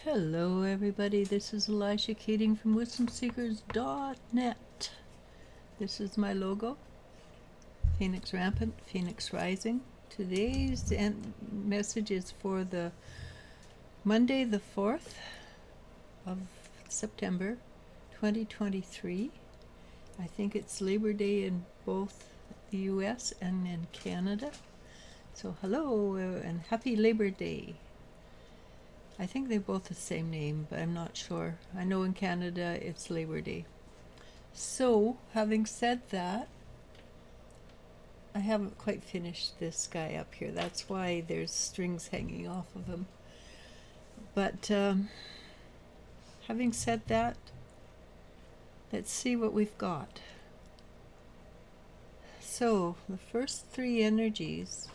Hello everybody, this is Eliz-Sha from WisdomSeekers.net. This is my logo, Phoenix Rampant, Phoenix Rising. Today's message is for the Monday the 4th of September 2023. I think it's Labor Day in both the US and in Canada. So hello and happy Labor Day. I think they're both the same name, but I'm not sure. I know in Canada it's Labor Day. So, having said that, I haven't quite finished this guy up here. That's why there's strings hanging off of him. But having said that, let's see what we've got. So, the first three energies,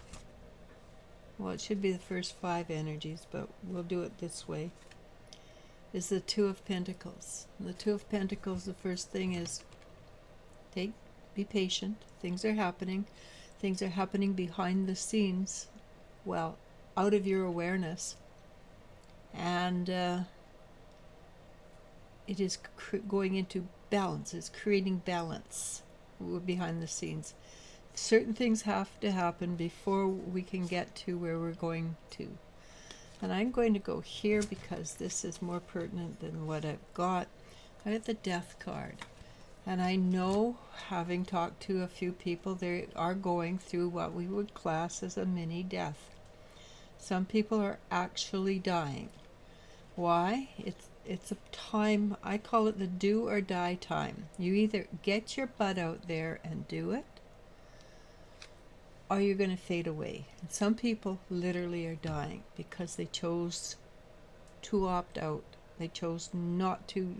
well, it should be the first five energies, but we'll do it this way, is the Two of Pentacles. And the Two of Pentacles, the first thing is be patient. Things are happening. Things are happening behind the scenes, well, out of your awareness. And it is going into balance. It's creating balance behind the scenes. Certain things have to happen before we can get to where we're going to. And I'm going to go here because this is more pertinent than what I've got. I have the Death card. And I know, having talked to a few people, they are going through what we would class as a mini death. Some people are actually dying. Why? It's a time, I call it the do or die time. You either get your butt out there and do it, or you're going to fade away. And some people literally are dying because they chose to opt out. They chose not to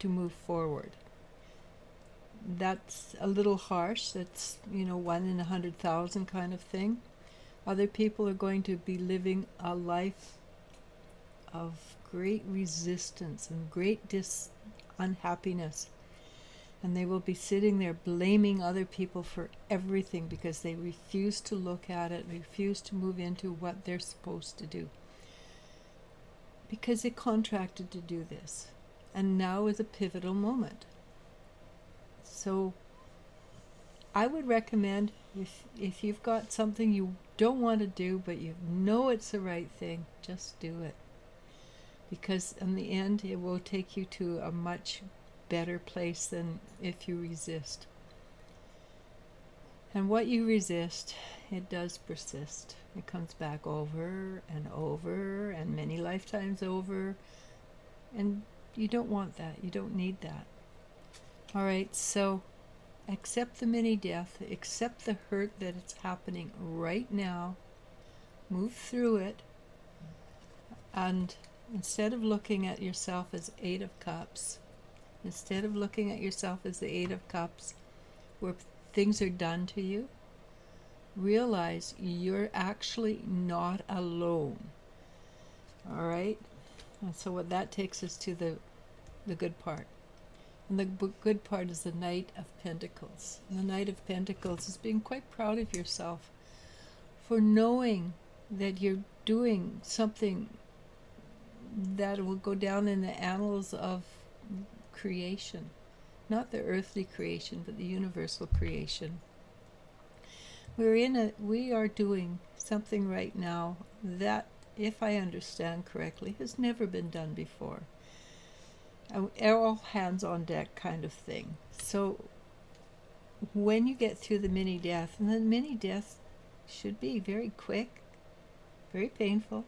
move forward. That's a little harsh. That's, 1 in 100,000 kind of thing. Other people are going to be living a life of great resistance and great unhappiness. And they will be sitting there blaming other people for everything because they refuse to look at it, refuse to move into what they're supposed to do. Because they contracted to do this. And now is a pivotal moment. So I would recommend, if you've got something you don't want to do, but you know it's the right thing, just do it. Because in the end, it will take you to a much better place than if you resist. And what you resist, it does persist. It comes back over and many lifetimes over. And you don't want that. You don't need that. All right, so accept the mini death. Accept the hurt that it's happening right now. Move through it. And instead of looking at yourself as Eight of Cups, instead of looking at yourself as the Eight of Cups, where things are done to you, realize you're actually not alone. All right? And so what that takes us to the good part. And the good part is the Knight of Pentacles. And the Knight of Pentacles is being quite proud of yourself for knowing that you're doing something that will go down in the annals of creation. Not the earthly creation, but the universal creation. We are doing something right now that, if I understand correctly, has never been done before. All hands on deck kind of thing. So when you get through the mini death, and the mini death should be very quick, very painful.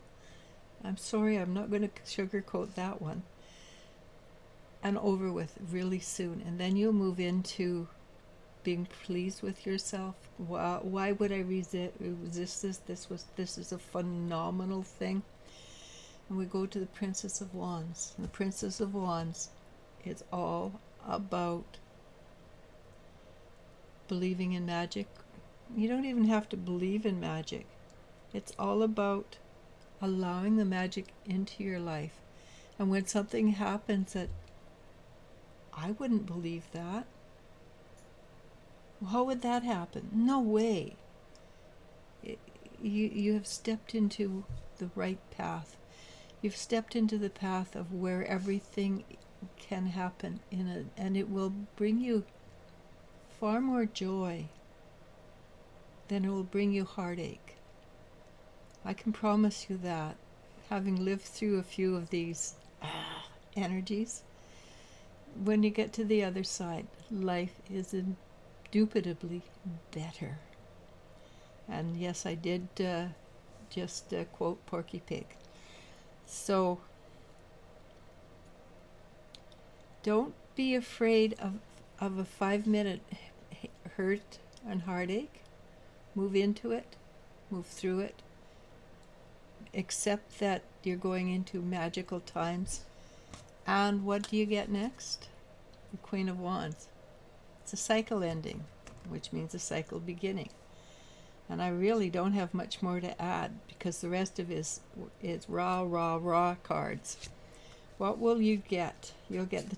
I'm sorry, I'm not going to sugarcoat that one. And over with really soon. And then you'll move into being pleased with yourself. Why would I resist this? This is a phenomenal thing. And we go to the Princess of Wands. And the Princess of Wands is all about believing in magic. You don't even have to believe in magic. It's all about allowing the magic into your life. And when something happens that I wouldn't believe that, how would that happen? No way. You have stepped into the right path. You've stepped into the path of where everything can happen and it will bring you far more joy than it will bring you heartache. I can promise you that, having lived through a few of these energies. When you get to the other side, life is indubitably better. And yes, I did just quote Porky Pig. So don't be afraid of a 5-minute hurt and heartache. Move into it, move through it. Accept that you're going into magical times. And what do you get next? The Queen of Wands. It's a cycle ending, which means a cycle beginning. And I really don't have much more to add because the rest of it is raw cards. What will you get? You'll get the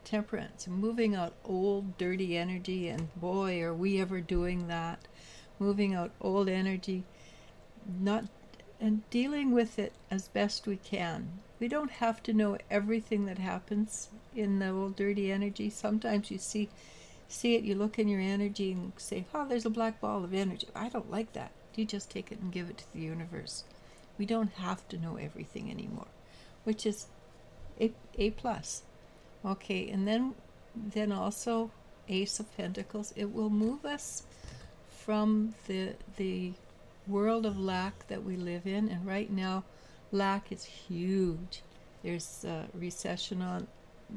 temperance, moving out old dirty energy, and boy, are we ever doing that. Moving out old energy, and dealing with it as best we can. We don't have to know everything that happens in the old dirty energy. Sometimes you see it, you look in your energy and say, oh, there's a black ball of energy. I don't like that. You just take it and give it to the universe. We don't have to know everything anymore, which is a plus. Okay, and then also Ace of Pentacles. It will move us from the world of lack that we live in, and right now lack is huge. There's recession on.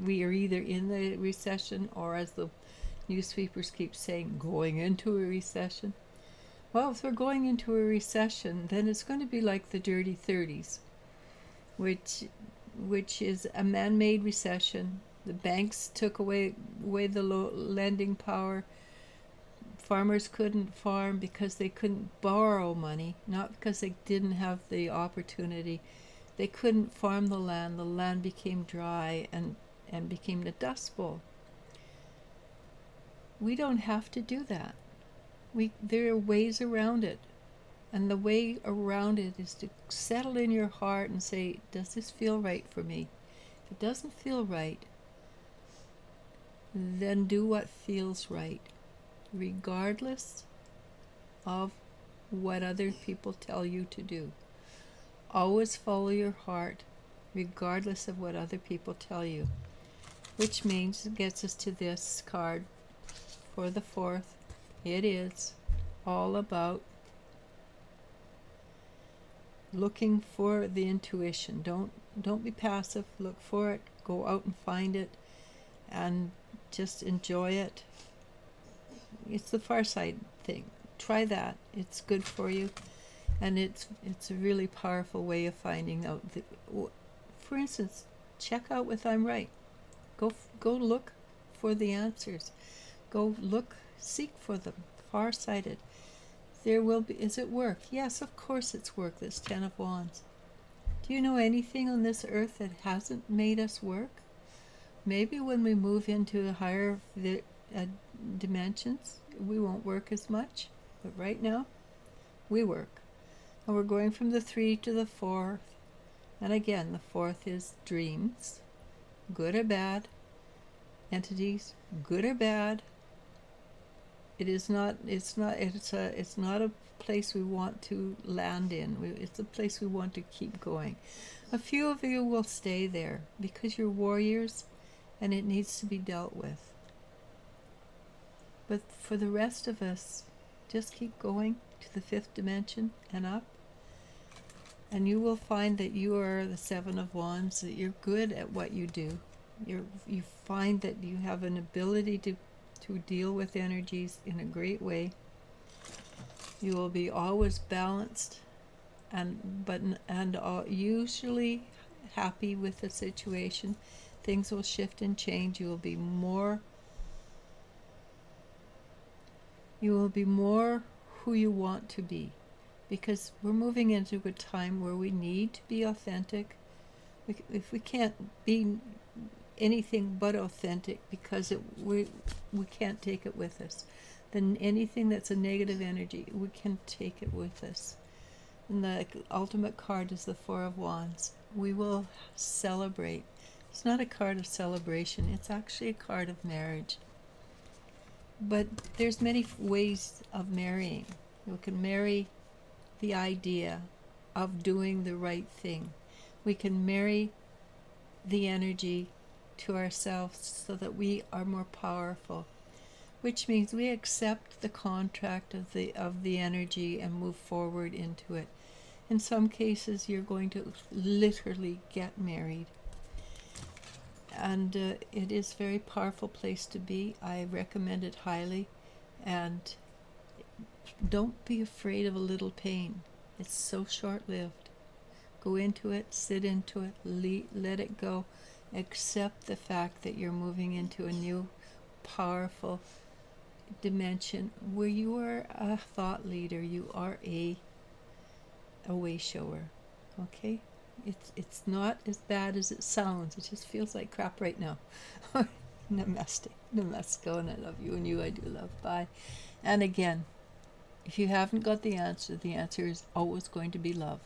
We are either in the recession or, as the newspapers keep saying, going into a recession. Well, if we're going into a recession, then it's going to be like the dirty 30s, which is a man-made recession. The banks took away the lending power. Farmers couldn't farm because they couldn't borrow money, not because they didn't have the opportunity. They couldn't farm the land. The land became dry and became the Dust Bowl. We don't have to do that. There are ways around it. And the way around it is to settle in your heart and say, does this feel right for me? If it doesn't feel right, then do what feels right, regardless of what other people tell you to do. Always follow your heart, regardless of what other people tell you. Which means it gets us to this card for the 4th. It is all about looking for the intuition. Don't be passive. Look for it. Go out and find it, and just enjoy it. It's the far side thing. Try that. It's good for you, and it's a really powerful way of finding out. For instance, check out if I'm right. Go look for the answers. Go look, seek for them. Far-sighted. There will be. Is it work? Yes, of course it's work. This 10 of Wands. Do you know anything on this earth that hasn't made us work? Maybe when we move into higher dimensions, we won't work as much. But right now, we work. And we're going from the 3 to the 4th. And again, the 4th is dreams, good or bad. Entities, good or bad. It's not a place we want to land in. It's a place we want to keep going. A few of you will stay there because you're warriors and it needs to be dealt with. But for the rest of us, just keep going to the 5th dimension and up. And you will find that you are the 7 of Wands, that you're good at what you do. You find that you have an ability to deal with energies in a great way. You will be always balanced and usually happy with the situation. Things will shift and change. You will be more who you want to be, because we're moving into a time where we need to be authentic. If we can't be anything but authentic because we can't take it with us, then anything that's a negative energy, we can take it with us. And the ultimate card is the 4 of Wands. we will celebrate. It's not a card of celebration, it's actually a card of marriage. But there's many ways of marrying. We can marry the idea of doing the right thing. We can marry the energy to ourselves so that we are more powerful, which means we accept the contract of the energy and move forward into it. In some cases, you're going to literally get married. And it is a very powerful place to be. I recommend it highly. And don't be afraid of a little pain. It's so short-lived. Go into it, sit into it, let it go. Accept the fact that you're moving into a new, powerful dimension where you are a thought leader. You are a way shower. Okay? It's not as bad as it sounds. It just feels like crap right now. Namaste. Namaste, and I love you, and you I do love. Bye. And again, if you haven't got the answer is always going to be love.